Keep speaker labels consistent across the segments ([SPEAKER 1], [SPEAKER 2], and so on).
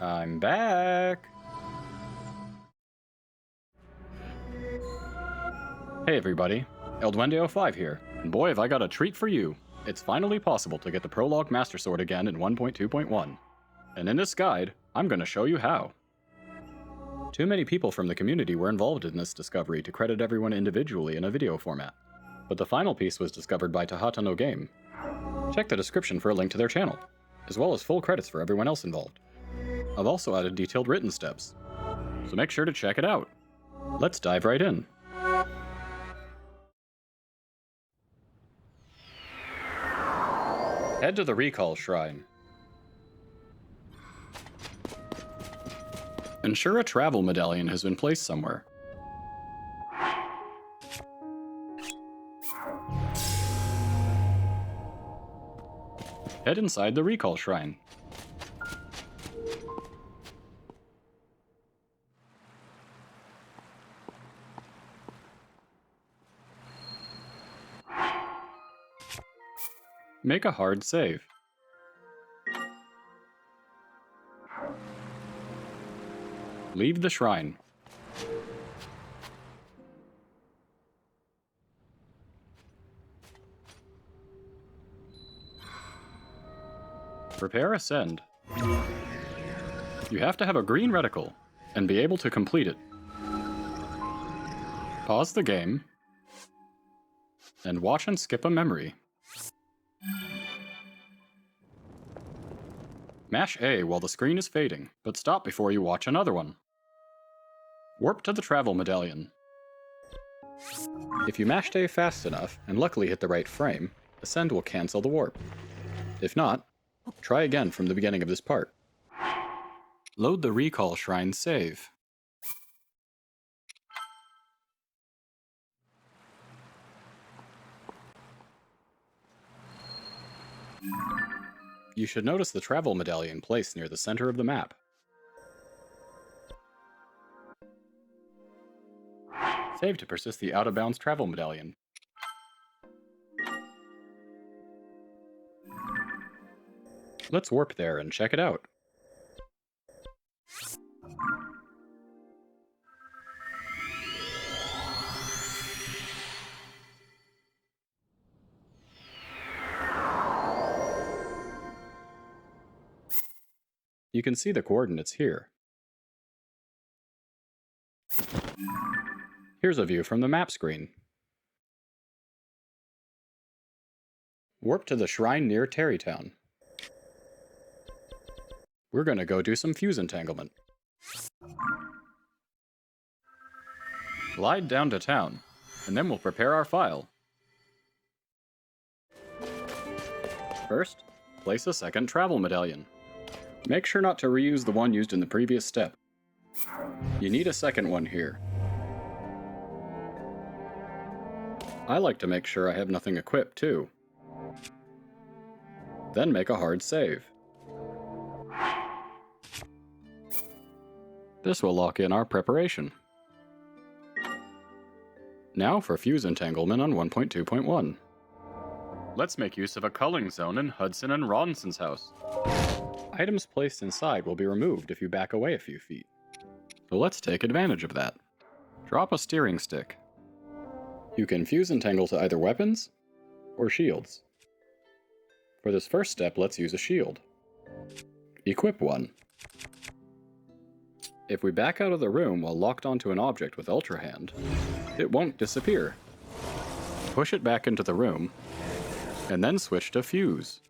[SPEAKER 1] I'm back! Hey everybody, El Duende05 here, and boy have I got a treat for you. It's finally possible to get the Prologue Master Sword again in 1.2.1. And in this guide, I'm going to show you how. Too many people from the community were involved in this discovery to credit everyone individually in a video format. But the final piece was discovered by Ta ha ta no Game. Check the description for a link to their channel, as well as full credits for everyone else involved. I've also added detailed written steps, so make sure to check it out. Let's dive right in. Head to the Recall Shrine. Ensure a travel medallion has been placed somewhere. Head inside the Recall Shrine. Make a hard save. Leave the shrine. Prepare Ascend. You have to have a green reticle and be able to complete it. Pause the game and watch and skip a memory. Mash A while the screen is fading, but stop before you watch another one. Warp to the travel medallion. If you mashed A fast enough and luckily hit the right frame, Ascend will cancel the warp. If not, try again from the beginning of this part. Load the Recall Shrine save. You should notice the travel medallion placed near the center of the map. Save to persist the out-of-bounds travel medallion. Let's warp there and check it out. You can see the coordinates here. Here's a view from the map screen. Warp to the shrine near Terrytown. We're gonna go do some fuse entanglement. Glide down to town, and then we'll prepare our file. First, place a second travel medallion. Make sure not to reuse the one used in the previous step. You need a second one here. I like to make sure I have nothing equipped too. Then make a hard save. This will lock in our preparation. Now for fuse entanglement on 1.2.1. Let's make use of a culling zone in Hudson and Ronson's house. Items placed inside will be removed if you back away a few feet. So let's take advantage of that. Drop a steering stick. You can fuse entangle to either weapons or shields. For this first step, let's use a shield. Equip one. If we back out of the room while locked onto an object with Ultra Hand, it won't disappear. Push it back into the room, and then switch to fuse.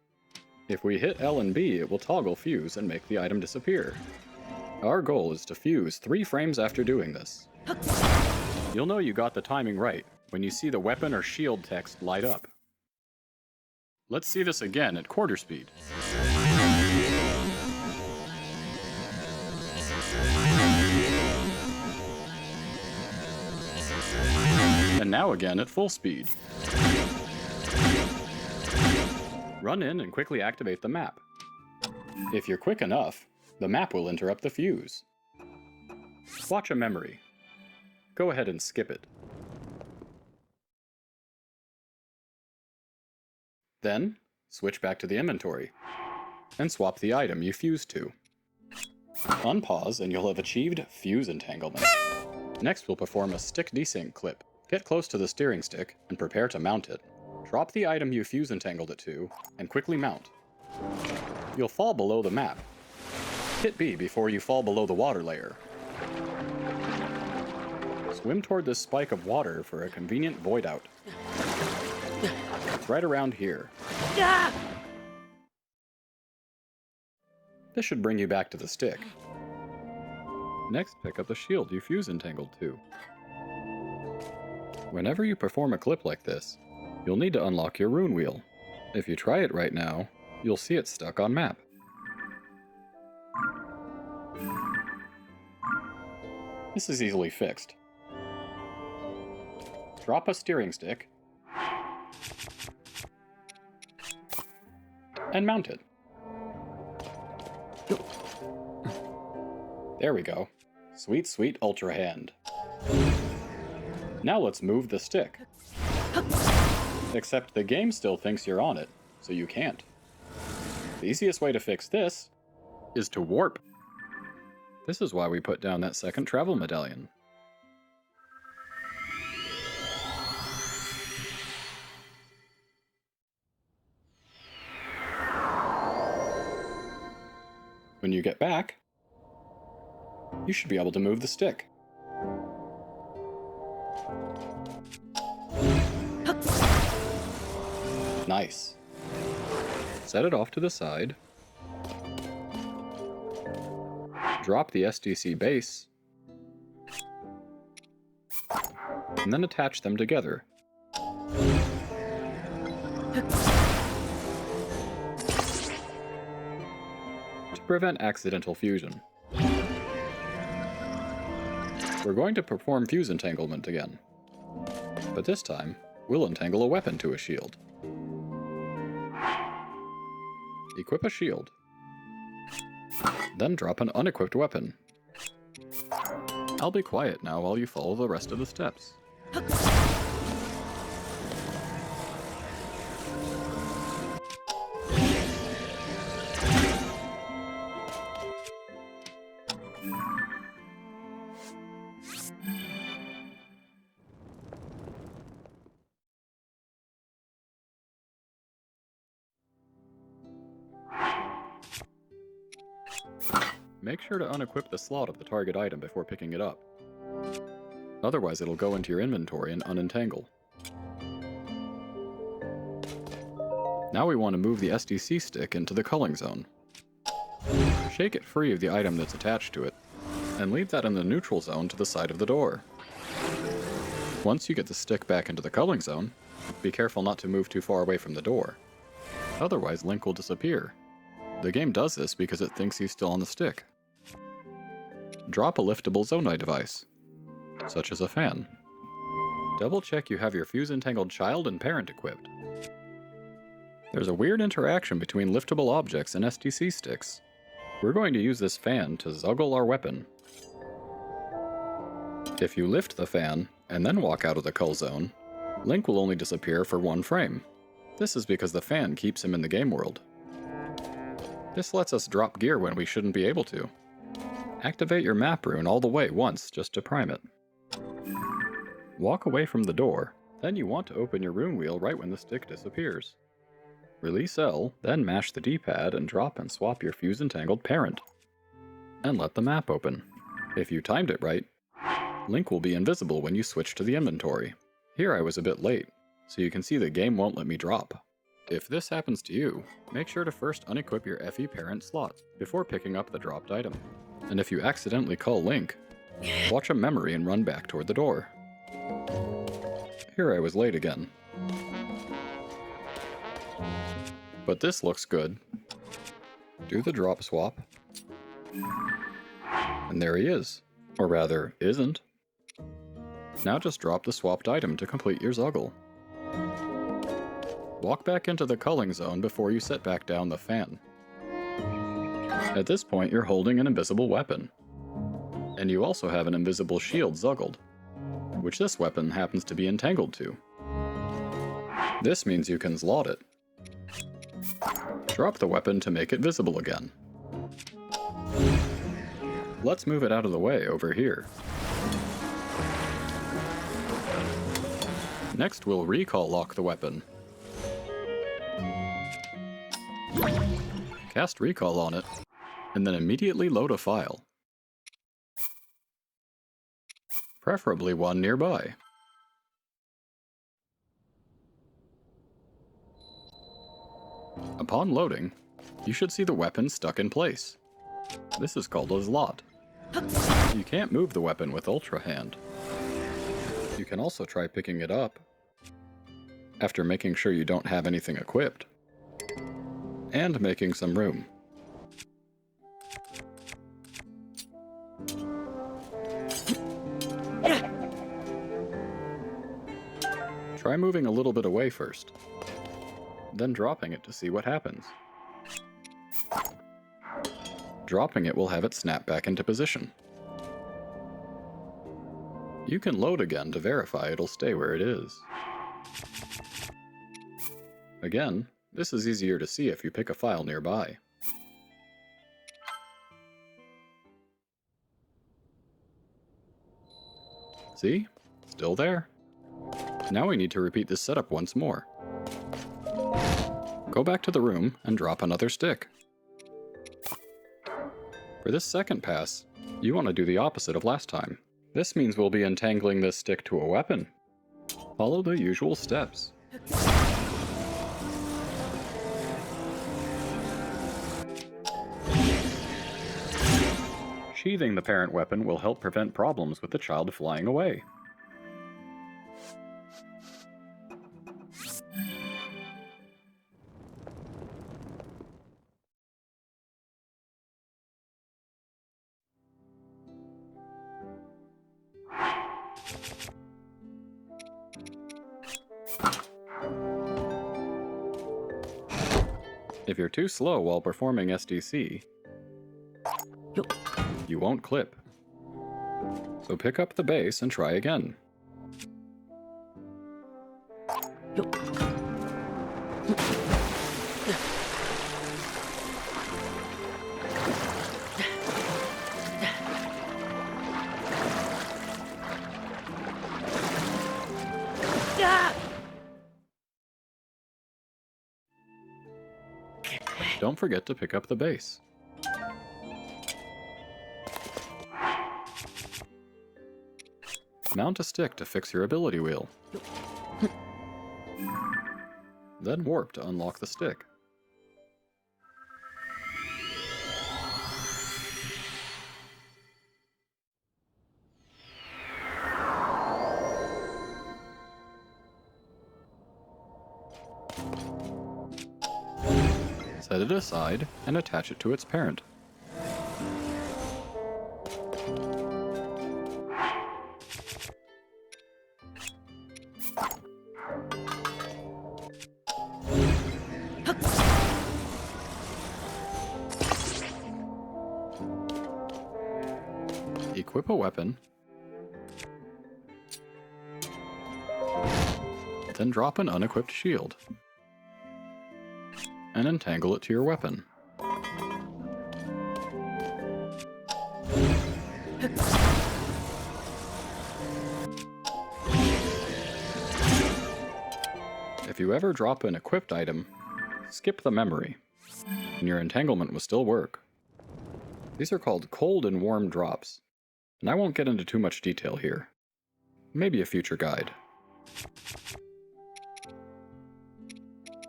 [SPEAKER 1] If we hit L and B, it will toggle fuse and make the item disappear. Our goal is to fuse 3 frames after doing this. You'll know you got the timing right when you see the weapon or shield text light up. Let's see this again at quarter speed. And now again at full speed. Run in and quickly activate the map. If you're quick enough, the map will interrupt the fuse. Watch a memory. Go ahead and skip it. Then, switch back to the inventory, and swap the item you fused to. Unpause and you'll have achieved fuse entanglement. Next we'll perform a stick desync clip. Get close to the steering stick and prepare to mount it. Drop the item you fuse entangled it to, and quickly mount. You'll fall below the map. Hit B before you fall below the water layer. Swim toward this spike of water for a convenient void out. It's right around here. This should bring you back to the stick. Next, pick up the shield you fuse entangled to. Whenever you perform a clip like this, you'll need to unlock your rune wheel. If you try it right now, you'll see it stuck on map. This is easily fixed. Drop a steering stick and mount it. There we go. Sweet, sweet Ultra Hand. Now let's move the stick. Except the game still thinks you're on it, so you can't. The easiest way to fix this is to warp. This is why we put down that second travel medallion. When you get back, you should be able to move the stick. Nice. Set it off to the side. Drop the SDC base. And then attach them together. To prevent accidental fusion. We're going to perform fuse entanglement again. But this time, we'll entangle a weapon to a shield. Equip a shield. Then drop an unequipped weapon. I'll be quiet now while you follow the rest of the steps. Make sure to unequip the slot of the target item before picking it up. Otherwise it'll go into your inventory and unentangle. Now we want to move the SDC stick into the culling zone. Shake it free of the item that's attached to it, and leave that in the neutral zone to the side of the door. Once you get the stick back into the culling zone, be careful not to move too far away from the door. Otherwise Link will disappear. The game does this because it thinks he's still on the stick. Drop a liftable Zonai device, such as a fan. Double check you have your fuse entangled child and parent equipped. There's a weird interaction between liftable objects and SDC sticks. We're going to use this fan to zuggle our weapon. If you lift the fan and then walk out of the cull zone, Link will only disappear for 1 frame. This is because the fan keeps him in the game world. This lets us drop gear when we shouldn't be able to. Activate your map rune all the way once just to prime it. Walk away from the door, then you want to open your rune wheel right when the stick disappears. Release L, then mash the D-pad and drop and swap your fuse entangled parent. And let the map open. If you timed it right, Link will be invisible when you switch to the inventory. Here I was a bit late, so you can see the game won't let me drop. If this happens to you, make sure to first unequip your FE parent slot before picking up the dropped item. And if you accidentally call Link, watch a memory and run back toward the door. Here I was late again. But this looks good. Do the drop swap. And there he is. Or rather, isn't. Now just drop the swapped item to complete your zuggle. Walk back into the culling zone before you set back down the fan. At this point, you're holding an invisible weapon. And you also have an invisible shield zuggled, which this weapon happens to be entangled to. This means you can ZLOT it. Drop the weapon to make it visible again. let's move it out of the way over here. Next, we'll recall lock the weapon. Cast recall on it, and then immediately load a file. Preferably one nearby. Upon loading, you should see the weapon stuck in place. This is called a ZLOT. You can't move the weapon with Ultra Hand. You can also try picking it up, after making sure you don't have anything equipped, and making some room. Try moving a little bit away first, then dropping it to see what happens. Dropping it will have it snap back into position. You can load again to verify it'll stay where it is. Again, this is easier to see if you pick a file nearby. See? Still there. Now we need to repeat this setup once more. Go back to the room and drop another stick. For this second pass, you want to do the opposite of last time. This means we'll be entangling this stick to a weapon. Follow the usual steps. Sheathing the parent weapon will help prevent problems with the child flying away. If you're too slow while performing SDC, you won't clip. So pick up the base and try again. Don't forget to pick up the base. Mount a stick to fix your ability wheel. Then warp to unlock the stick. Set it aside and attach it to its parent. Equip a weapon, then drop an unequipped shield, and entangle it to your weapon. If you ever drop an equipped item, skip the memory, and your entanglement will still work. These are called cold and warm drops, and I won't get into too much detail here. Maybe a future guide.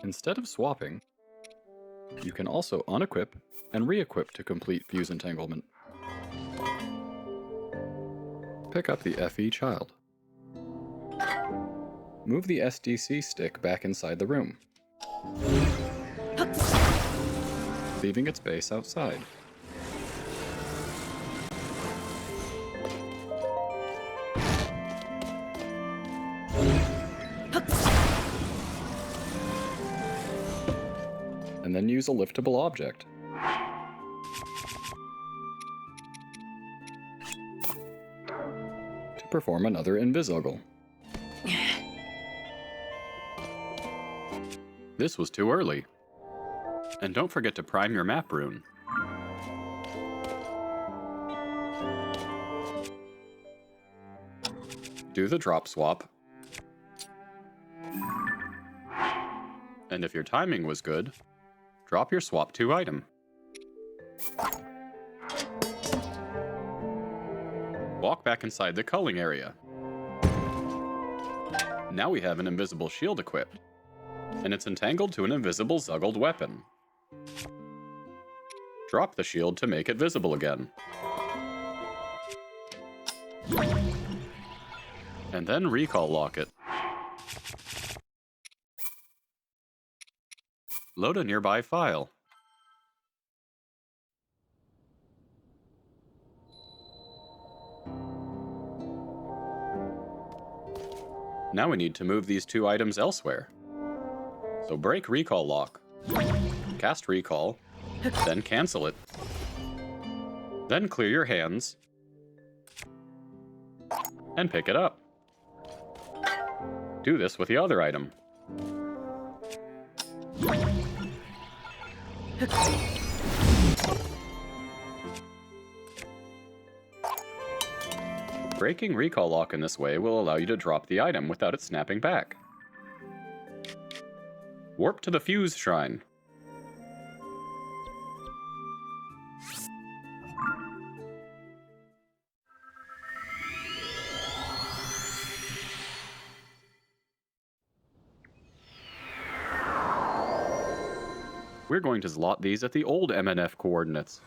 [SPEAKER 1] Instead of swapping, you can also unequip and re-equip to complete fuse entanglement. Pick up the FE child. Move the SDC stick back inside the room, leaving its base outside. And then use a liftable object. To perform another MsgNotFound. This was too early. And don't forget to prime your map rune. do the drop swap. And if your timing was good, drop your swap to item. Walk back inside the culling area. Now we have an invisible shield equipped, and it's entangled to an invisible zuggled weapon. Drop the shield to make it visible again. And then recall lock it. Load a nearby file. Now we need to move these two items elsewhere. So break recall lock, cast recall, then cancel it. Then clear your hands and pick it up. Do this with the other item. Breaking recall lock in this way will allow you to drop the item without it snapping back. Warp to the fuse shrine. We're going to ZLOT these at the old MNF coordinates.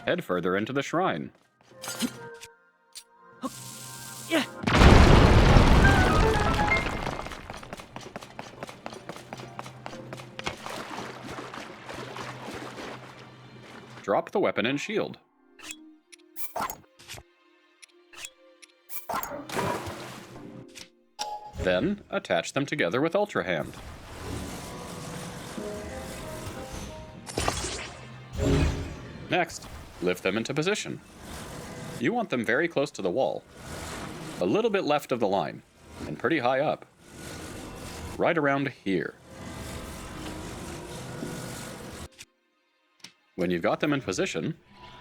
[SPEAKER 1] Head further into the shrine. Drop the weapon and shield. Then, attach them together with Ultra Hand. Next, lift them into position. You want them very close to the wall, a little bit left of the line, and pretty high up. Right around here. When you've got them in position,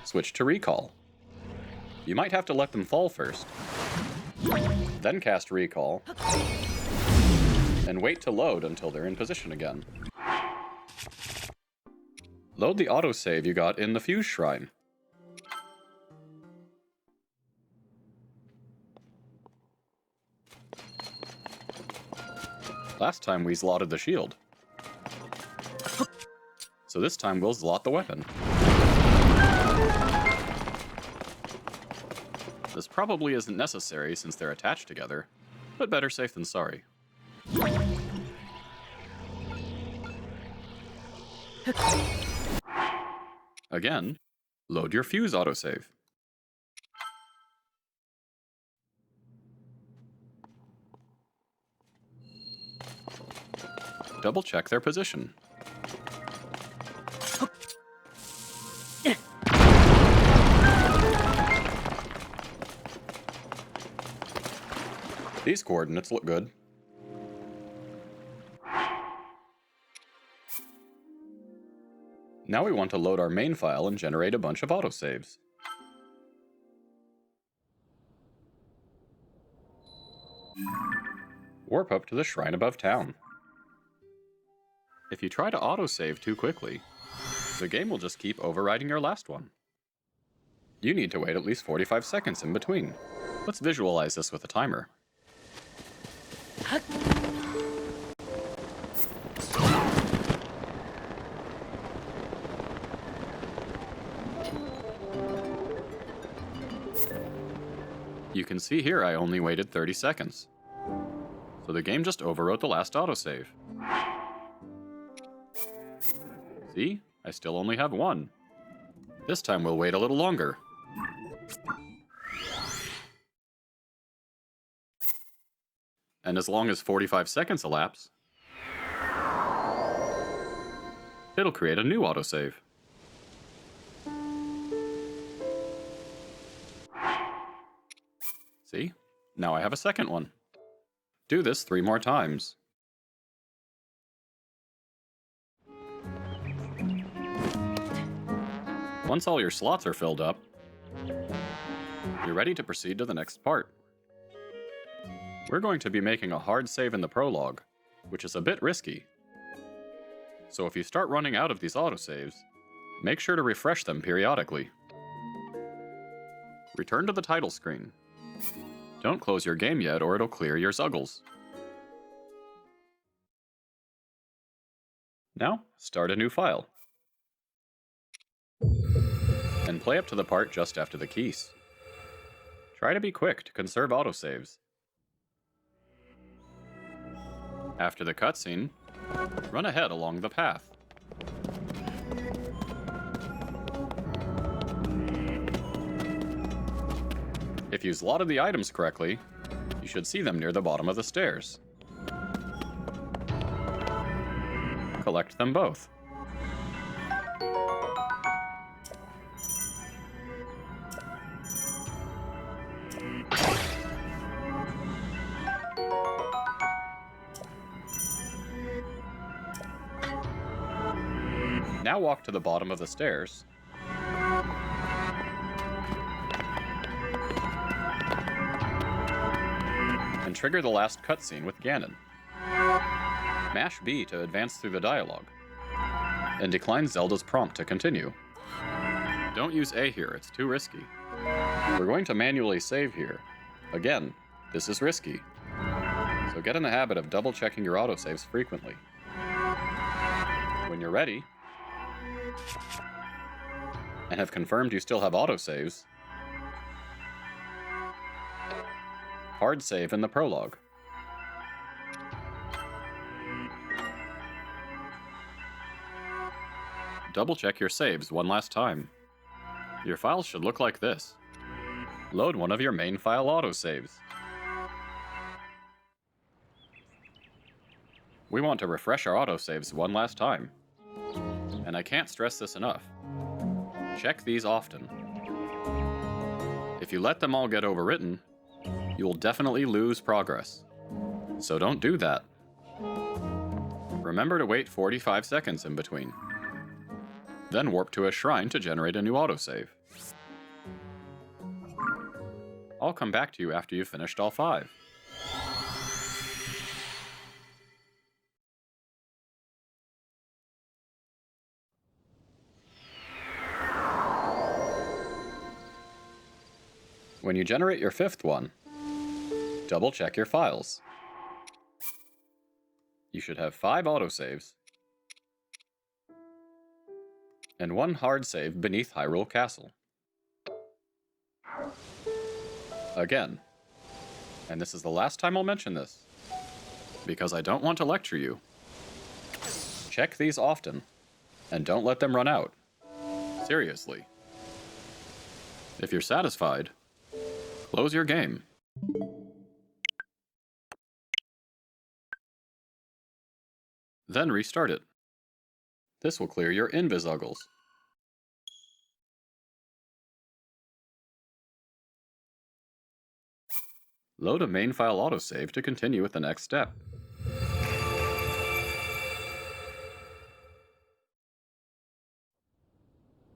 [SPEAKER 1] switch to recall. You might have to let them fall first. Then cast recall, and wait to load until they're in position again. Load the autosave you got in the fuse shrine. Last time we ZLOTted the shield, so this time we'll ZLOT the weapon. This probably isn't necessary since they're attached together, but better safe than sorry. Again, load your fuse autosave. Double check their position. These coordinates look good. Now we want to load our main file and generate a bunch of autosaves. Warp up to the shrine above town. If you try to autosave too quickly, the game will just keep overriding your last one. You need to wait at least 45 seconds in between. Let's visualize this with a timer. You can see here I only waited 30 seconds. So the game just overwrote the last autosave. See? I still only have one. This time we'll wait a little longer. And as long as 45 seconds elapse, it'll create a new autosave. See? Now I have a second one. Do this 3 more times. Once all your slots are filled up, you're ready to proceed to the next part. We're going to be making a hard save in the prologue, which is a bit risky. So if you start running out of these autosaves, make sure to refresh them periodically. Return to the title screen. Don't close your game yet or it'll clear your zuggles. Now, start a new file. And play up to the part just after the keys. Try to be quick to conserve autosaves. After the cutscene, run ahead along the path. If you ZLOTed the items correctly, you should see them near the bottom of the stairs. Collect them both. Now walk to the bottom of the stairs. And trigger the last cutscene with Ganon. Mash B to advance through the dialogue. And decline Zelda's prompt to continue. Don't use A here, it's too risky. We're going to manually save here. Again, this is risky. So get in the habit of double checking your autosaves frequently. When you're ready, and have confirmed you still have autosaves, hard save in the prologue. Double check your saves one last time. Your files should look like this. Load one of your main file autosaves. We want to refresh our autosaves one last time. And I can't stress this enough. Check these often. If you let them all get overwritten, you will definitely lose progress. So don't do that. Remember to wait 45 seconds in between. Then warp to a shrine to generate a new autosave. I'll come back to you after you've finished all 5. When you generate your 5th one, double check your files. You should have 5 autosaves and 1 hard save beneath Hyrule Castle. Again, and this is the last time I'll mention this, because I don't want to lecture you. Check these often, and don't let them run out. Seriously. If you're satisfied, close your game. Then restart it. This will clear your invis-uggles. Load a main file autosave to continue with the next step.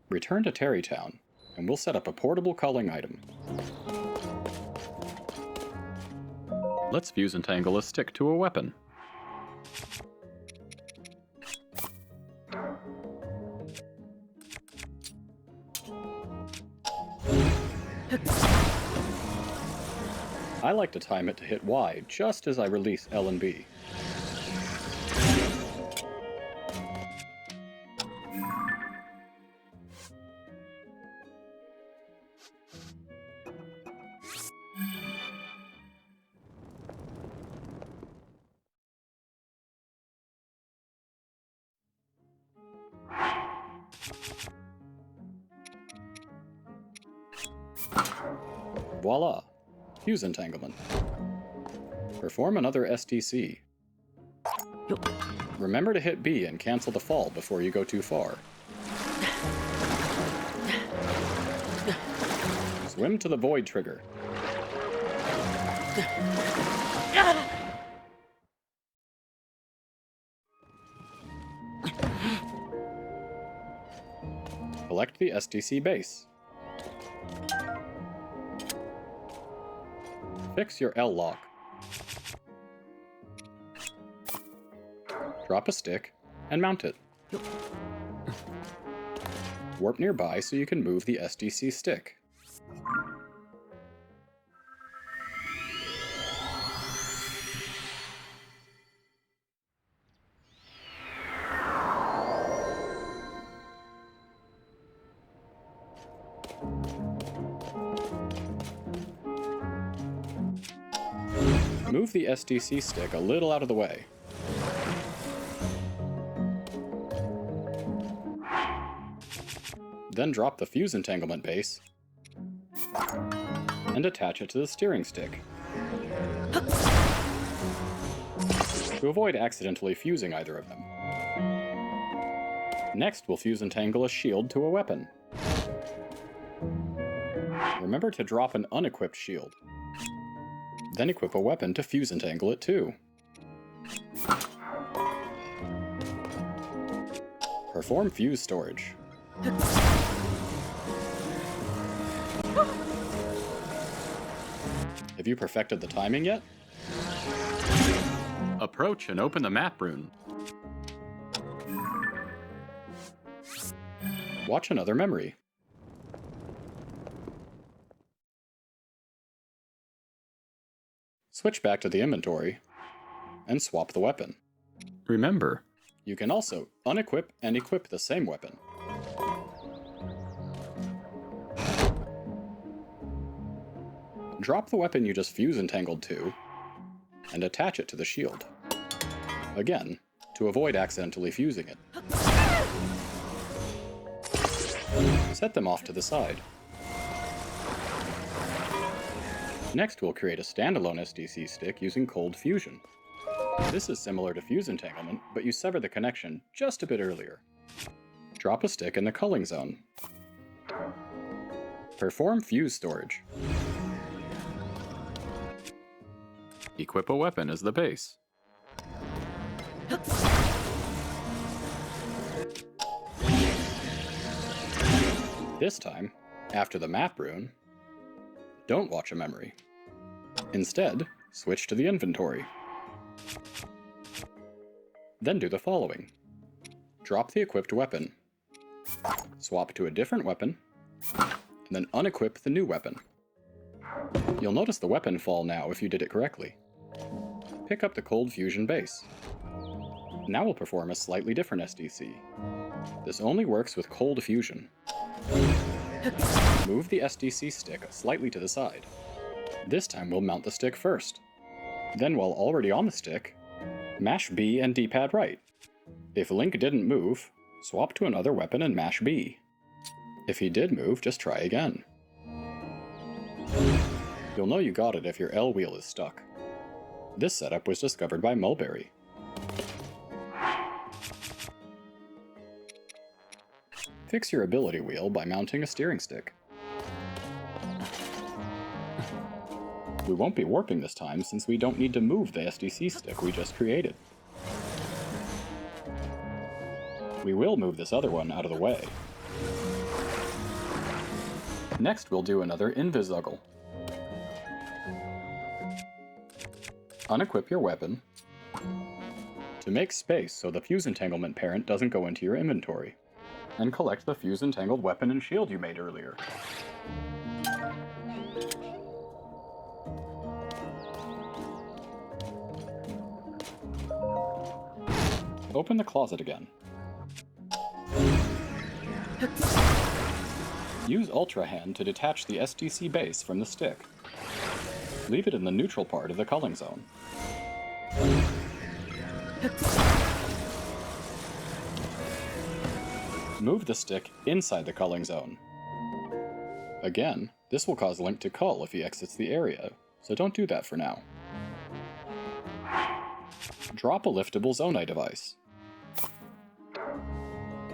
[SPEAKER 1] Return to Terrytown, and we'll set up a portable culling item. Let's fuse entangle a stick to a weapon. I like to time it to hit Y just as I release L and B. Voila! Fuse entanglement. Perform another STC. Remember to hit B and cancel the fall before you go too far. Swim to the void trigger. Collect the SDC base. Fix your L lock. Drop a stick and mount it. Warp nearby so you can move the SDC stick. Move the SDC stick a little out of the way. Then drop the fuse entanglement base and attach it to the steering stick. To avoid accidentally fusing either of them. Next, we'll fuse entangle a shield to a weapon. Remember to drop an unequipped shield. Then equip a weapon to fuse entangle it too. Perform fuse storage. Have you perfected the timing yet? Approach and open the map rune. Watch another memory. Switch back to the inventory and swap the weapon. Remember, you can also unequip and equip the same weapon. Drop the weapon you just fuse entangled to and attach it to the shield. Again, to avoid accidentally fusing it. Set them off to the side. Next, we'll create a standalone SDC stick using cold fusion. This is similar to fuse entanglement, but you sever the connection just a bit earlier. Drop a stick in the culling zone. Perform fuse storage. Equip a weapon as the base. This time, after the map rune, don't watch a memory. Instead, switch to the inventory. Then do the following. Drop the equipped weapon. Swap to a different weapon, and then unequip the new weapon. You'll notice the weapon fall now if you did it correctly. Pick up the cold fusion base. Now we'll perform a slightly different SDC. This only works with cold fusion. Move the SDC stick slightly to the side. This time we'll mount the stick first. Then while already on the stick, mash B and D-pad right. If Link didn't move, swap to another weapon and mash B. If he did move, just try again. You'll know you got it if your L wheel is stuck. This setup was discovered by Mulberry. Fix your ability wheel by mounting a steering stick. We won't be warping this time since we don't need to move the SDC stick we just created. We will move this other one out of the way. Next we'll do another Invisuggle. Unequip your weapon to make space so the fuse entanglement parent doesn't go into your inventory. And collect the fuse entangled weapon and shield you made earlier. Open the closet again. Use Ultra Hand to detach the SDC base from the stick. Leave it in the neutral part of the culling zone. Move the stick inside the culling zone. Again, this will cause Link to cull if he exits the area, so don't do that for now. Drop a liftable Zonai device.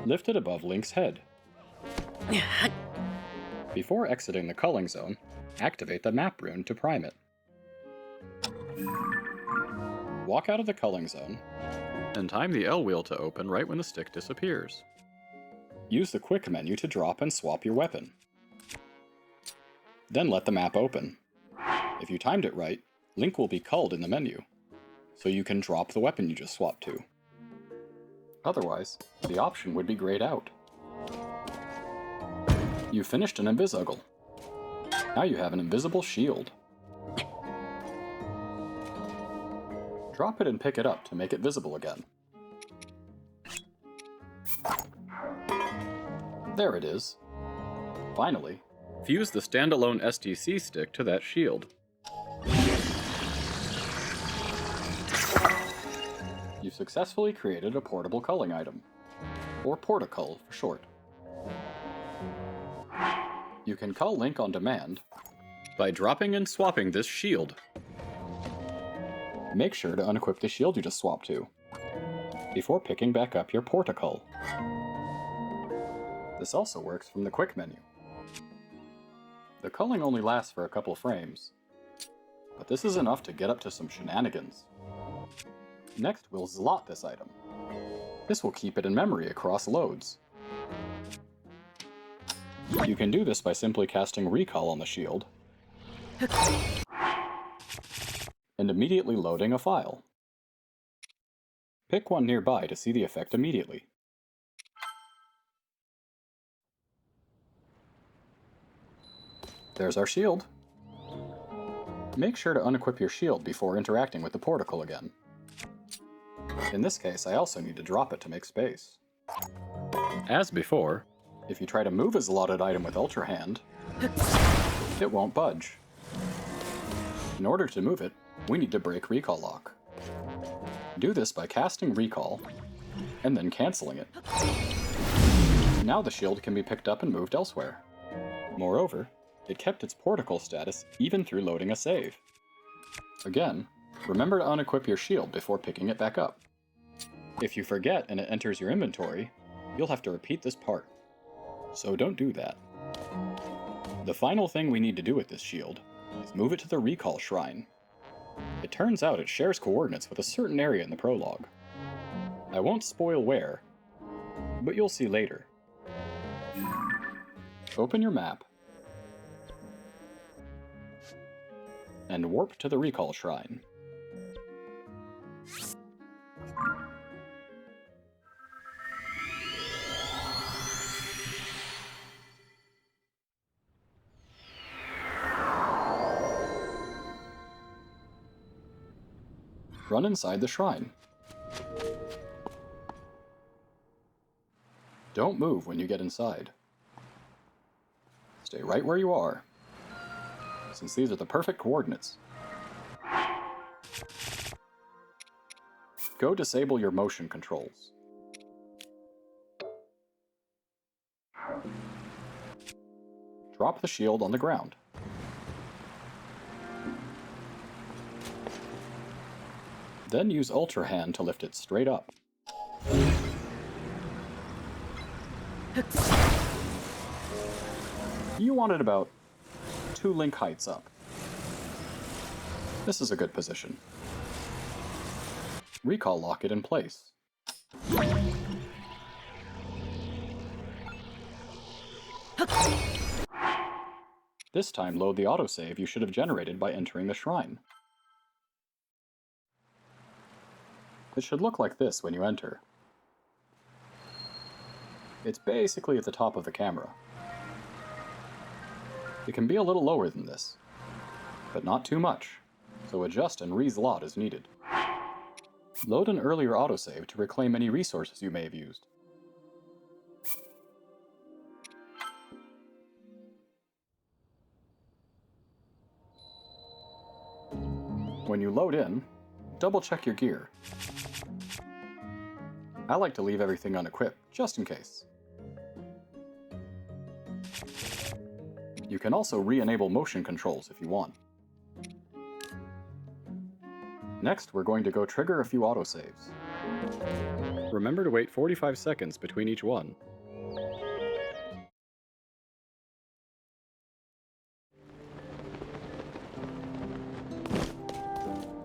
[SPEAKER 1] Lift it above Link's head. Before exiting the culling zone, activate the map rune to prime it. Walk out of the culling zone, and time the L wheel to open right when the stick disappears. use the quick menu to drop and swap your weapon. Then let the map open. If you timed it right, Link will be culled in the menu, so you can drop the weapon you just swapped to. Otherwise, the option would be grayed out. You finished an Invisuggle. Now you have an invisible shield. Drop it and pick it up to make it visible again. There it is. Finally, fuse the standalone STC stick to that shield. You've successfully created a portable culling item, or Portacull for short. You can cull Link on demand by dropping and swapping this shield. Make sure to unequip the shield you just swapped to before picking back up your Portacull. This also works from the quick menu. The culling only lasts for a couple frames, but this is enough to get up to some shenanigans. Next, we'll ZLOT this item. This will keep it in memory across loads. You can do this by simply casting Recall on the shield and immediately loading a file. Pick one nearby to see the effect immediately. There's our shield. Make sure to unequip your shield before interacting with the Portacull again. In this case, I also need to drop it to make space. As before, if you try to move a ZLOTed item with Ultra Hand, it won't budge. In order to move it, we need to break Recall Lock. Do this by casting Recall, and then canceling it. Now the shield can be picked up and moved elsewhere. Moreover, it kept its Portacull status even through loading a save. Again, remember to unequip your shield before picking it back up. If you forget and it enters your inventory, you'll have to repeat this part. So don't do that. The final thing we need to do with this shield is move it to the Recall Shrine. It turns out it shares coordinates with a certain area in the prologue. I won't spoil where, but you'll see later. Open your map and warp to the Recall Shrine. Run inside the shrine. Don't move when you get inside. Stay right where you are, since these are the perfect coordinates. Go disable your motion controls. Drop the shield on the ground. Then use Ultra Hand to lift it straight up. You want it about 2 Link heights up. This is a good position. Recall lock it in place. This time load the autosave you should have generated by entering the shrine. It should look like this when you enter. It's basically at the top of the camera. It can be a little lower than this, but not too much, so adjust and re-ZLOT as needed. Load an earlier autosave to reclaim any resources you may have used. When you load in, double-check your gear. I like to leave everything unequipped, just in case. You can also re-enable motion controls if you want. Next, we're going to go trigger a few autosaves. Remember to wait 45 seconds between each one.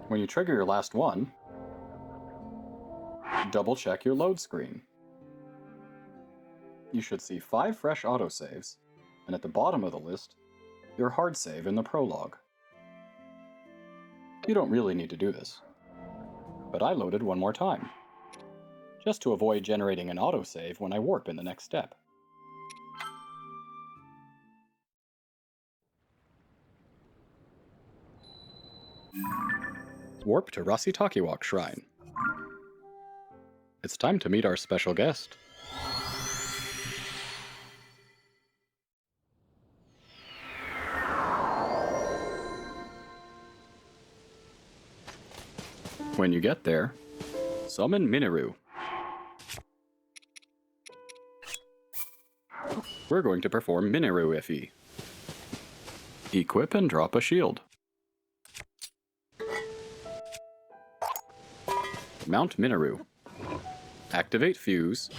[SPEAKER 1] When you trigger your last one, double-check your load screen. you should see 5 fresh autosaves, and at the bottom of the list, your hard save in the Prologue. You don't really need to do this, but I loaded one more time, just to avoid generating an autosave when I warp in the next step. Warp to Rasitakiwak Shrine. It's time to meet our special guest. When you get there, summon Minoru. We're going to perform Minoru FE. Equip and drop a shield. Mount Minoru. Activate Fuse,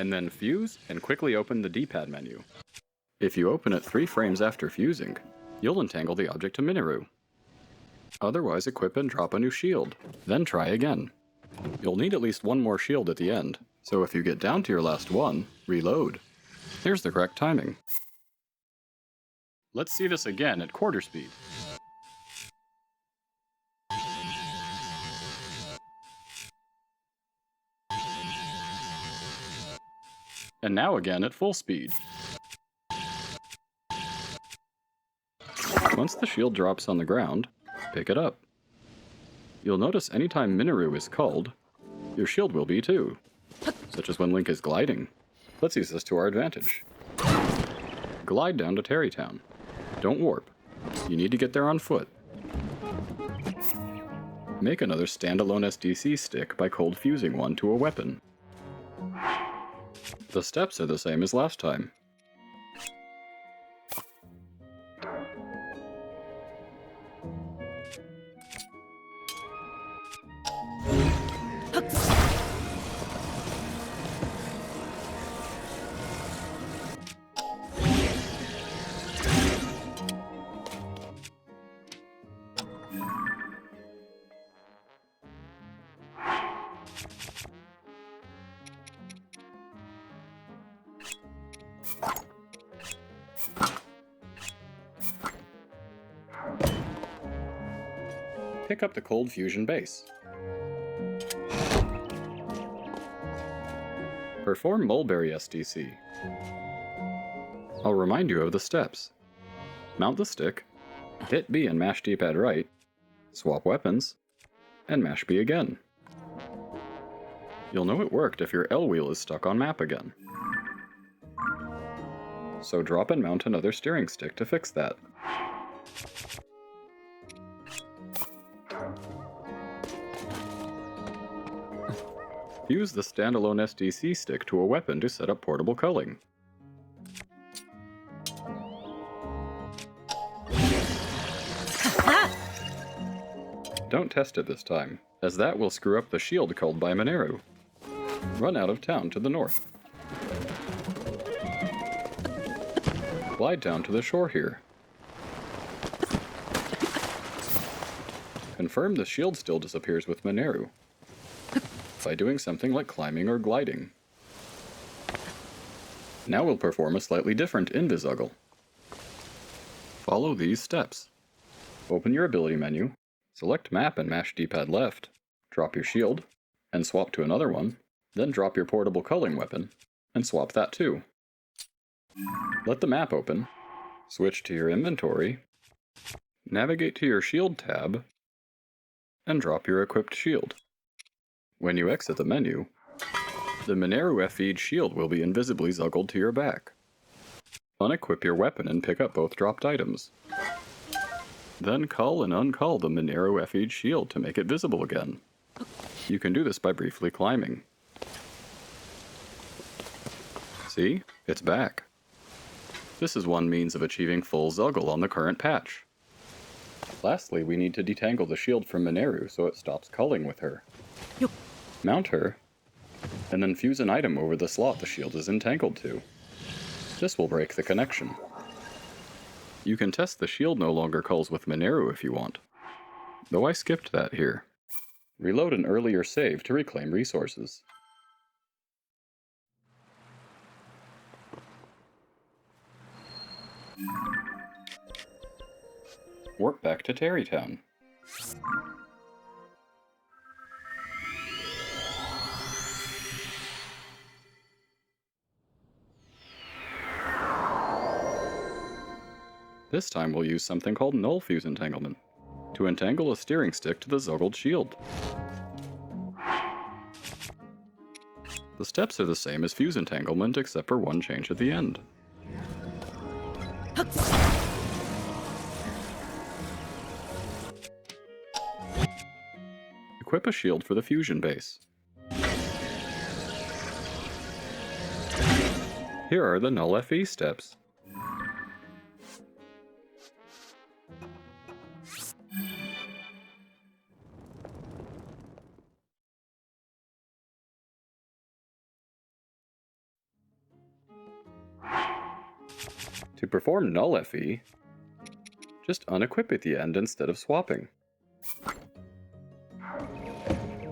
[SPEAKER 1] and then fuse and quickly open the D-pad menu. If you open it 3 frames after fusing, you'll entangle the object to Minoru. Otherwise, equip and drop a new shield, then try again. You'll need at least 1 more shield at the end, so if you get down to your last one, reload. Here's the correct timing. Let's see this again at quarter speed. And now again at full speed. Once the shield drops on the ground, pick it up. You'll notice anytime Minoru is called, your shield will be too, such as when Link is gliding. Let's use this to our advantage. Glide down to Terrytown. Don't warp. You need to get there on foot. Make another standalone SDC stick by cold fusing one to a weapon. The steps are the same as last time. Pick up the Cold Fusion base. Perform Mulberry SDC. I'll remind you of the steps. Mount the stick, hit B and mash D-pad right, swap weapons, and mash B again. You'll know it worked if your L wheel is stuck on map again. So drop and mount another steering stick to fix that. Use the standalone SDC stick to a weapon to set up portable culling. Don't test it this time, as that will screw up the shield culled by Minoru. Run out of town to the north. Glide down to the shore here. Confirm the shield still disappears with Minoru by doing something like climbing or gliding. Now we'll perform a slightly different Invisible. Follow these steps. Open your ability menu, select map and mash D-pad left, drop your shield, and swap to another one, then drop your portable culling weapon, and swap that too. Let the map open, switch to your inventory, navigate to your shield tab, and drop your equipped shield. When you exit the menu, the Minoru FE'd shield will be invisibly zuggled to your back. Unequip your weapon and pick up both dropped items. Then cull and uncull the Minoru FE'd shield to make it visible again. You can do this by briefly climbing. See? It's back. This is one means of achieving full zuggle on the current patch. Lastly, we need to detangle the shield from Minoru so it stops culling with her. Mount her, and then fuse an item over the slot the shield is entangled to. This will break the connection. You can test the shield no longer culls with Minoru if you want, though I skipped that here. Reload an earlier save to reclaim resources. Warp back to Terrytown. This time we'll use something called null fuse entanglement to entangle a steering stick to the Zoggled shield. The steps are the same as fuse entanglement except for one change at the end. Equip a shield for the fusion base. Here are the null FE steps. To perform null FE, just unequip at the end instead of swapping.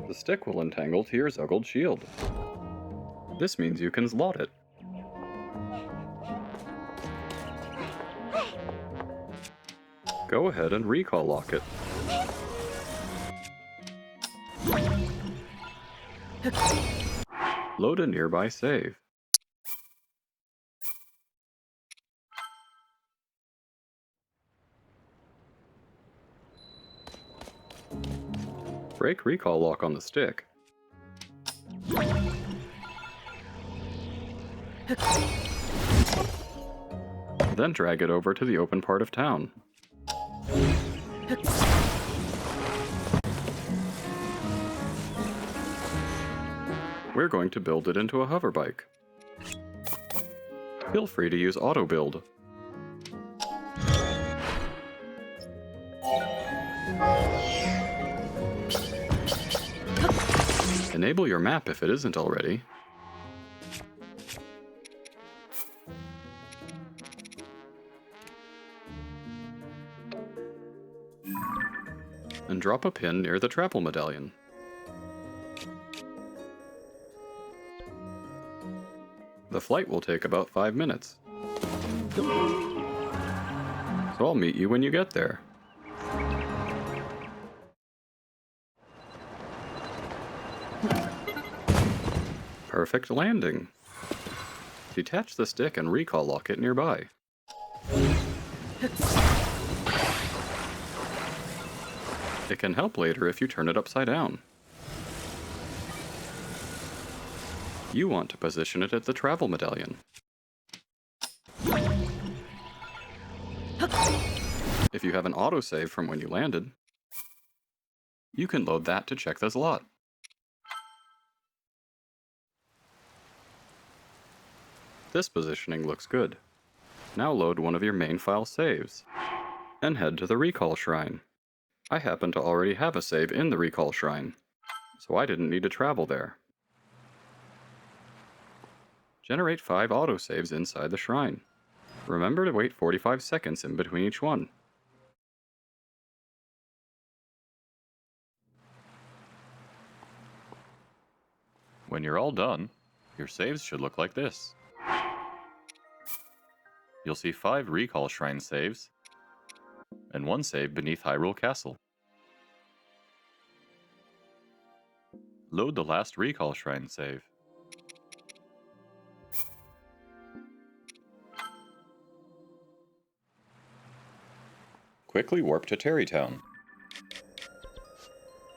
[SPEAKER 1] The stick will entangle to your Zoggled shield. This means you can ZLOT it. Go ahead and recall lock it. Load a nearby save. Break recall lock on the stick. Then drag it over to the open part of town. We're going to build it into a hover bike. Feel free to use auto build. Enable your map if it isn't already. And drop a pin near the travel medallion. The flight will take about 5 minutes. So I'll meet you when you get there. Perfect landing. Detach the stick and recall lock it nearby. It can help later if you turn it upside down. You want to position it at the travel medallion. If you have an autosave from when you landed, you can load that to check the ZLOT. This positioning looks good. Now load one of your main file saves, and head to the recall shrine. I happen to already have a save in the recall shrine, so I didn't need to travel there. Generate 5 autosaves inside the shrine. Remember to wait 45 seconds in between each one. When you're all done, your saves should look like this. You'll see 5 recall shrine saves, and 1 save beneath Hyrule Castle. Load the last recall shrine save. Quickly warp to Terrytown.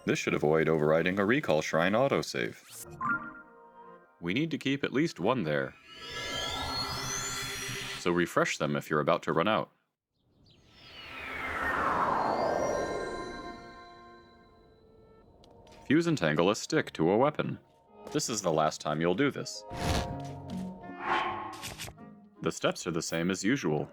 [SPEAKER 1] This should avoid overriding a recall shrine autosave. We need to keep at least 1 there, so refresh them if you're about to run out. Fuse entangle a stick to a weapon. This is the last time you'll do this. The steps are the same as usual.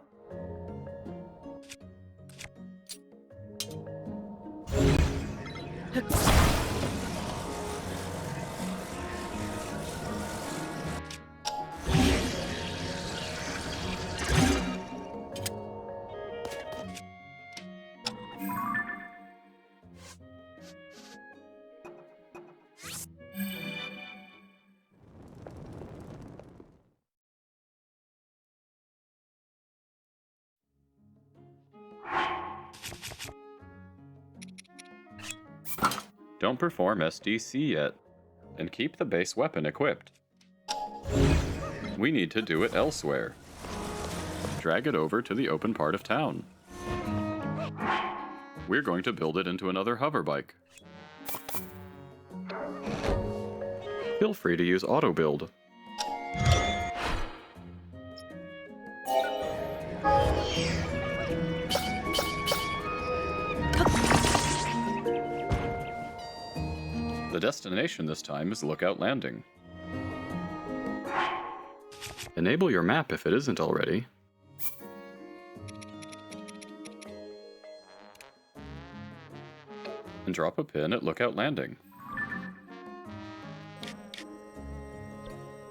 [SPEAKER 1] Don't perform SDC yet, and keep the base weapon equipped. We need to do it elsewhere. Drag it over to the open part of town. We're going to build it into another hover bike. Feel free to use auto build. The destination this time is Lookout Landing. Enable your map if it isn't already. And drop a pin at Lookout Landing.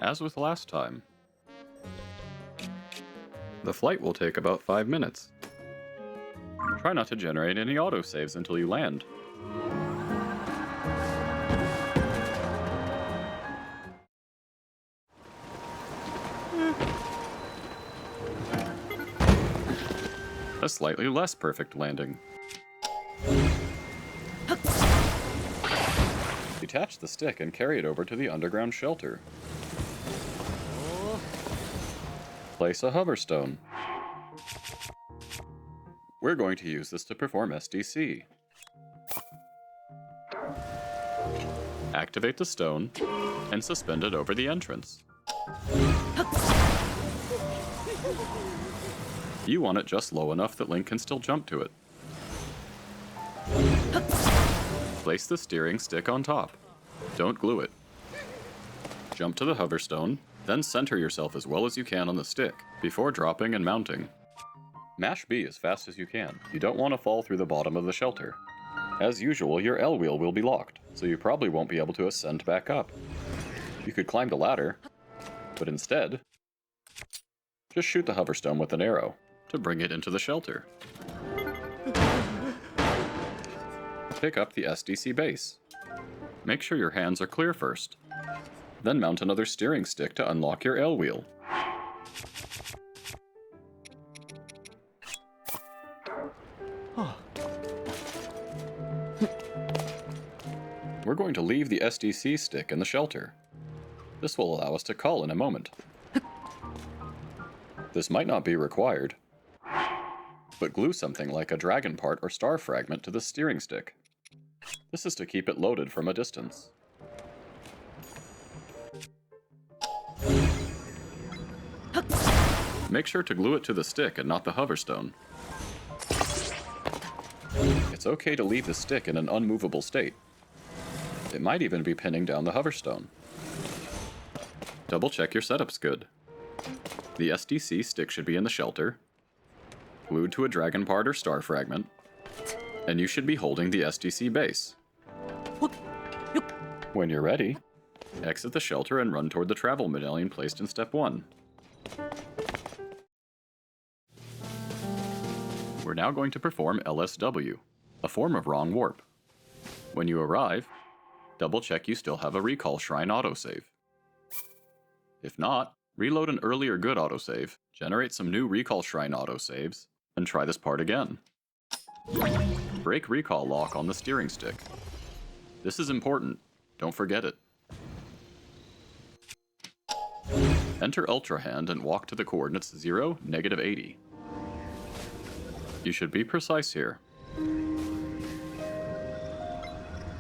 [SPEAKER 1] As with last time, the flight will take about 5 minutes. Try not to generate any autosaves until you land. A slightly less perfect landing. Detach the stick and carry it over to the underground shelter. Place a hover stone. We're going to use this to perform SDC. Activate the stone and suspend it over the entrance. You want it just low enough that Link can still jump to it. Place the steering stick on top. Don't glue it. Jump to the hover stone, then center yourself as well as you can on the stick before dropping and mounting. Mash B as fast as you can. You don't want to fall through the bottom of the shelter. As usual, your L wheel will be locked, so you probably won't be able to ascend back up. You could climb the ladder, but instead, just shoot the hover stone with an arrow to bring it into the shelter. Pick up the SDC base. Make sure your hands are clear first. Then mount another steering stick to unlock your L wheel. We're going to leave the SDC stick in the shelter. This will allow us to call in a moment. This might not be required, but glue something like a dragon part or star fragment to the steering stick. This is to keep it loaded from a distance. Make sure to glue it to the stick and not the hover stone. It's okay to leave the stick in an unmovable state. It might even be pinning down the hover stone. Double check your setup's good. The SDC stick should be in the shelter, glued to a dragon part or star fragment, and you should be holding the SDC base. When you're ready, exit the shelter and run toward the travel medallion placed in step 1. We're now going to perform LSW, a form of wrong warp. When you arrive, double check you still have a recall shrine autosave. If not, reload an earlier good autosave, generate some new recall shrine autosaves, and try this part again. Break recall lock on the steering stick. This is important, don't forget it. Enter Ultra Hand and walk to the coordinates 0, -80. You should be precise here.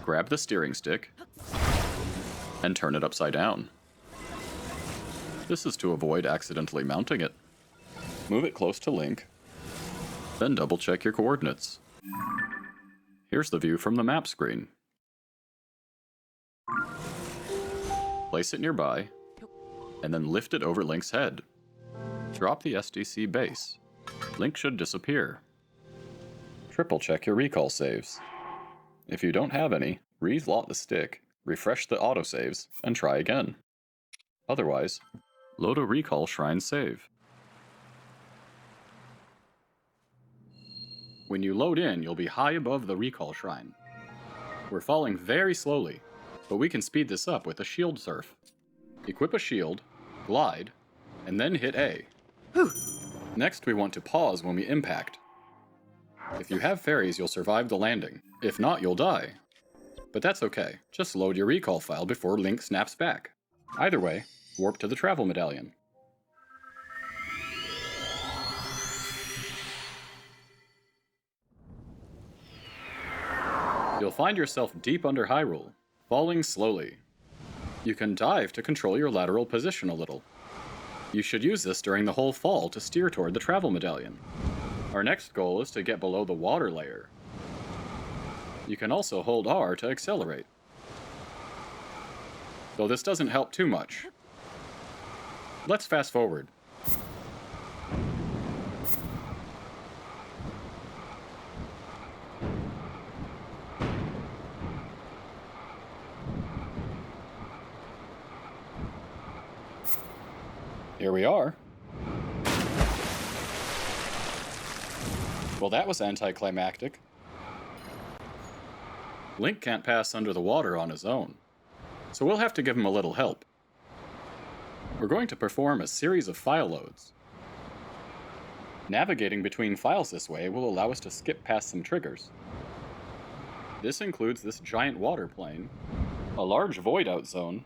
[SPEAKER 1] Grab the steering stick and turn it upside down. This is to avoid accidentally mounting it. Move it close to Link, then double check your coordinates. Here's the view from the map screen. Place it nearby, and then lift it over Link's head. Drop the SDC base. Link should disappear. Triple check your recall saves. If you don't have any, re-ZLOT the stick, refresh the autosaves, and try again. Otherwise, load a recall shrine save. When you load in, you'll be high above the recall shrine. We're falling very slowly, but we can speed this up with a shield surf. Equip a shield, glide, and then hit A. Whew. Next, we want to pause when we impact. If you have fairies, you'll survive the landing. If not, you'll die. But that's okay, just load your recall file before Link snaps back. Either way, warp to the travel medallion. You'll find yourself deep under Hyrule, falling slowly. You can dive to control your lateral position a little. You should use this during the whole fall to steer toward the travel medallion. Our next goal is to get below the water layer. You can also hold R to accelerate. Though this doesn't help too much. Let's fast forward. Here we are. Well, that was anticlimactic. Link can't pass under the water on his own, so we'll have to give him a little help. We're going to perform a series of file loads. Navigating between files this way will allow us to skip past some triggers. This includes this giant water plane, a large void out zone,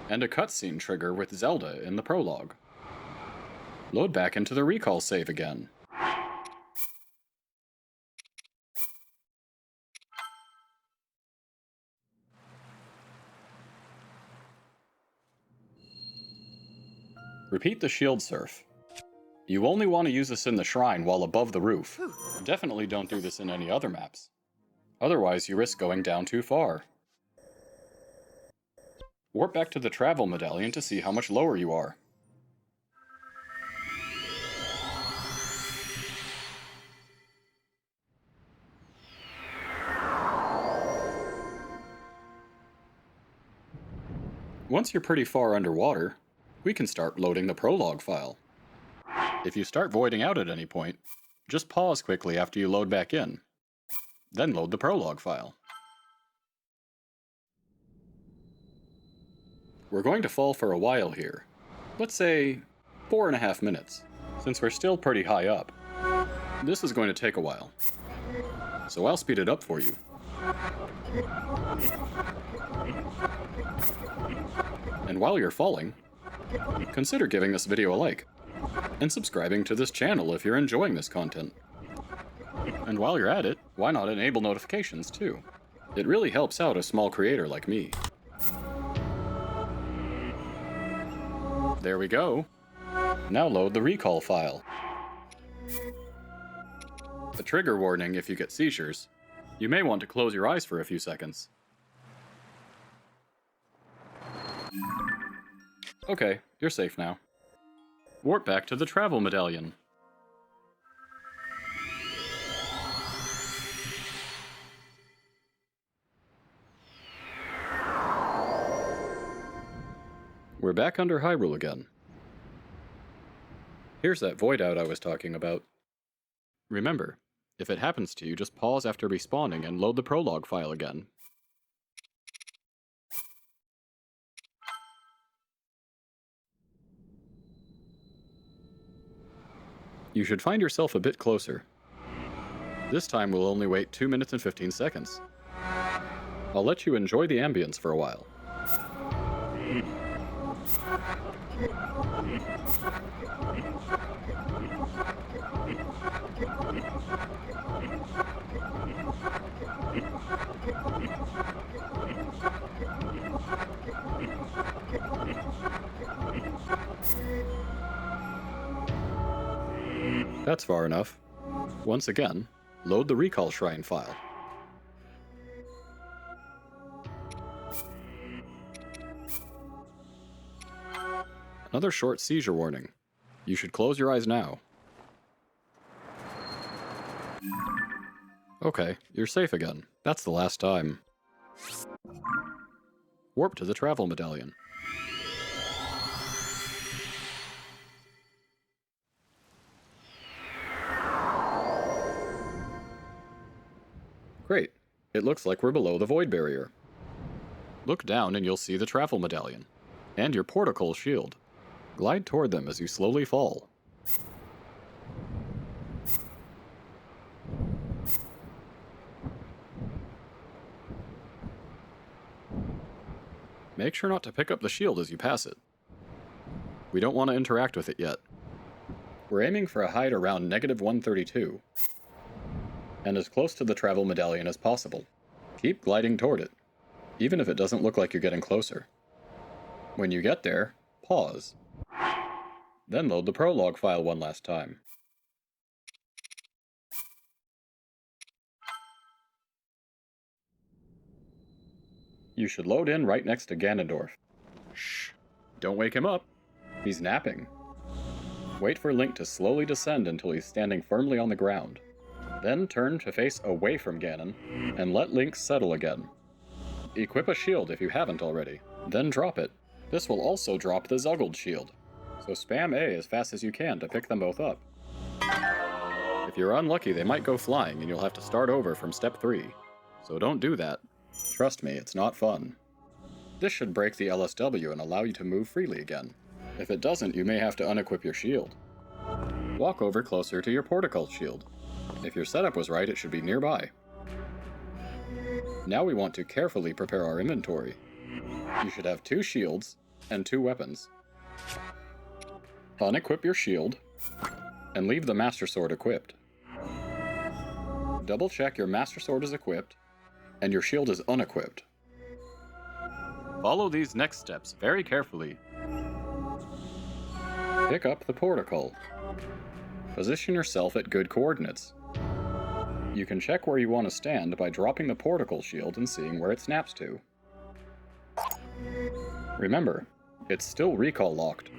[SPEAKER 1] and a cutscene trigger with Zelda in the prologue. Load back into the recall save again. Repeat the shield surf. You only want to use this in the shrine while above the roof. Definitely don't do this in any other maps. Otherwise, you risk going down too far. Warp back to the travel medallion to see how much lower you are. Once you're pretty far underwater, we can start loading the prologue file. If you start voiding out at any point, just pause quickly after you load back in. Then load the prologue file. We're going to fall for a while here. Let's say 4.5 minutes, since we're still pretty high up. This is going to take a while, so I'll speed it up for you. And while you're falling, consider giving this video a like, and subscribing to this channel if you're enjoying this content. And while you're at it, why not enable notifications too? It really helps out a small creator like me. There we go. Now load the recall file. A trigger warning if you get seizures. You may want to close your eyes for a few seconds. Okay, you're safe now. Warp back to the travel medallion. We're back under Hyrule again. Here's that void out I was talking about. Remember, if it happens to you, just pause after respawning and load the prologue file again. You should find yourself a bit closer. This time we'll only wait 2 minutes and 15 seconds. I'll let you enjoy the ambience for a while. That's far enough. Once again, load the recall shrine file. Another short seizure warning. You should close your eyes now. Okay, you're safe again. That's the last time. Warp to the travel medallion. Great. It looks like we're below the void barrier. Look down and you'll see the travel medallion, and your Portacull shield. Glide toward them as you slowly fall. Make sure not to pick up the shield as you pass it. We don't want to interact with it yet. We're aiming for a height around -132, and as close to the travel medallion as possible. Keep gliding toward it, even if it doesn't look like you're getting closer. When you get there, pause. Then load the Prologue file one last time. You should load in right next to Ganondorf. Shh! Don't wake him up. He's napping. Wait for Link to slowly descend until he's standing firmly on the ground. Then turn to face away from Ganon, and let Link settle again. Equip a shield if you haven't already, then drop it. This will also drop the ZLOT shield, so spam A as fast as you can to pick them both up. If you're unlucky, they might go flying and you'll have to start over from step 3, so don't do that. Trust me, it's not fun. This should break the LSW and allow you to move freely again. If it doesn't, you may have to unequip your shield. Walk over closer to your Portacull shield. If your setup was right, it should be nearby. Now we want to carefully prepare our inventory. You should have 2 shields and 2 weapons. Unequip your shield, and leave the Master Sword equipped. Double check your Master Sword is equipped, and your shield is unequipped. Follow these next steps very carefully. Pick up the Portacull. Position yourself at good coordinates. You can check where you want to stand by dropping the Portacull shield and seeing where it snaps to. Remember, it's still recall locked.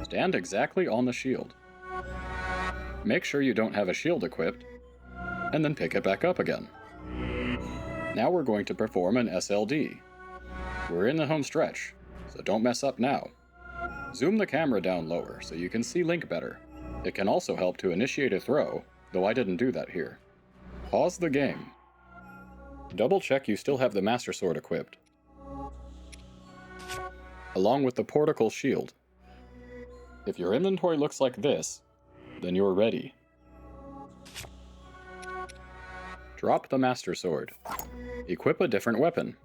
[SPEAKER 1] Stand exactly on the shield. Make sure you don't have a shield equipped, and then pick it back up again. Now we're going to perform an SLD. We're in the home stretch, so don't mess up now. Zoom the camera down lower so you can see Link better. It can also help to initiate a throw, though I didn't do that here. Pause the game. Double check you still have the Master Sword equipped, along with the Portacull shield. If your inventory looks like this, then you're ready. Drop the Master Sword. Equip a different weapon.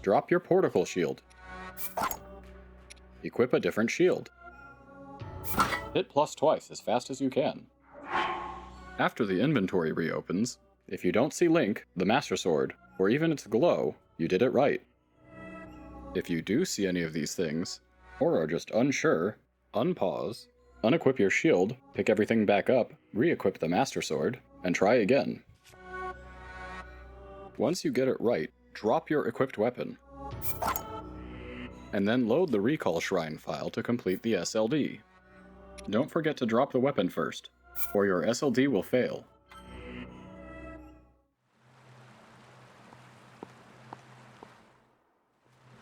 [SPEAKER 1] Drop your Portacull shield. Equip a different shield. Hit plus twice as fast as you can. After the inventory reopens, if you don't see Link, the Master Sword, or even its glow, you did it right. If you do see any of these things, or are just unsure, unpause, unequip your shield, pick everything back up, re-equip the Master Sword, and try again. Once you get it right, drop your equipped weapon, and then load the Recall Shrine file to complete the SLD. Don't forget to drop the weapon first, or your SLD will fail.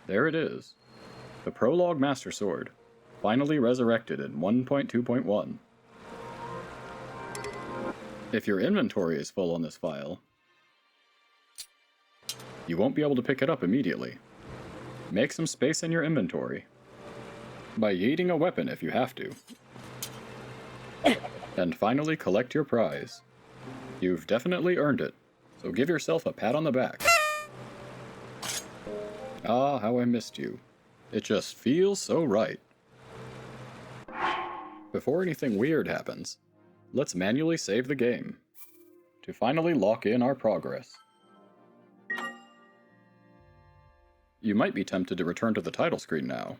[SPEAKER 1] There it is, the Prologue Master Sword, finally resurrected in 1.2.1. If your inventory is full on this file, you won't be able to pick it up immediately. Make some space in your inventory by yeeting a weapon if you have to. And finally collect your prize. You've definitely earned it, so give yourself a pat on the back. Ah, how I missed you. It just feels so right. Before anything weird happens, let's manually save the game to finally lock in our progress. You might be tempted to return to the title screen now,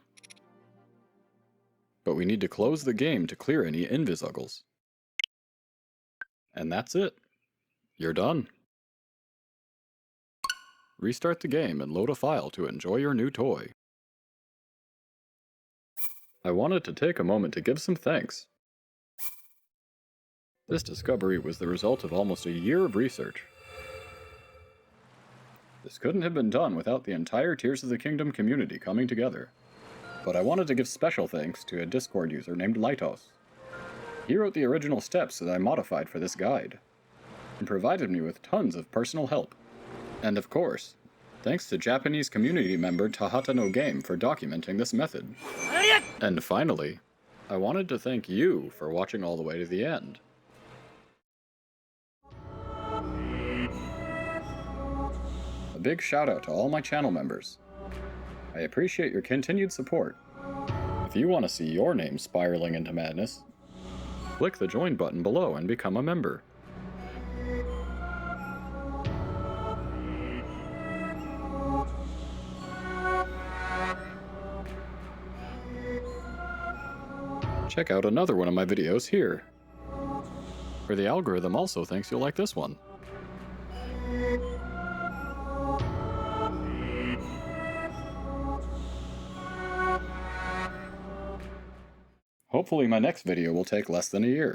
[SPEAKER 1] but we need to close the game to clear any invisuggles. And that's it. You're done. Restart the game and load a file to enjoy your new toy. I wanted to take a moment to give some thanks. This discovery was the result of almost a year of research. This couldn't have been done without the entire Tears of the Kingdom community coming together. But I wanted to give special thanks to a Discord user named Lightos. He wrote the original steps that I modified for this guide, and provided me with tons of personal help. And of course, thanks to Japanese community member Ta ha ta no Game for documenting this method. And finally, I wanted to thank you for watching all the way to the end. A big shout out to all my channel members. I appreciate your continued support. If you want to see your name spiraling into madness, click the join button below and become a member. Check out another one of my videos here, where the algorithm also thinks you'll like this one. Hopefully my next video will take less than a year.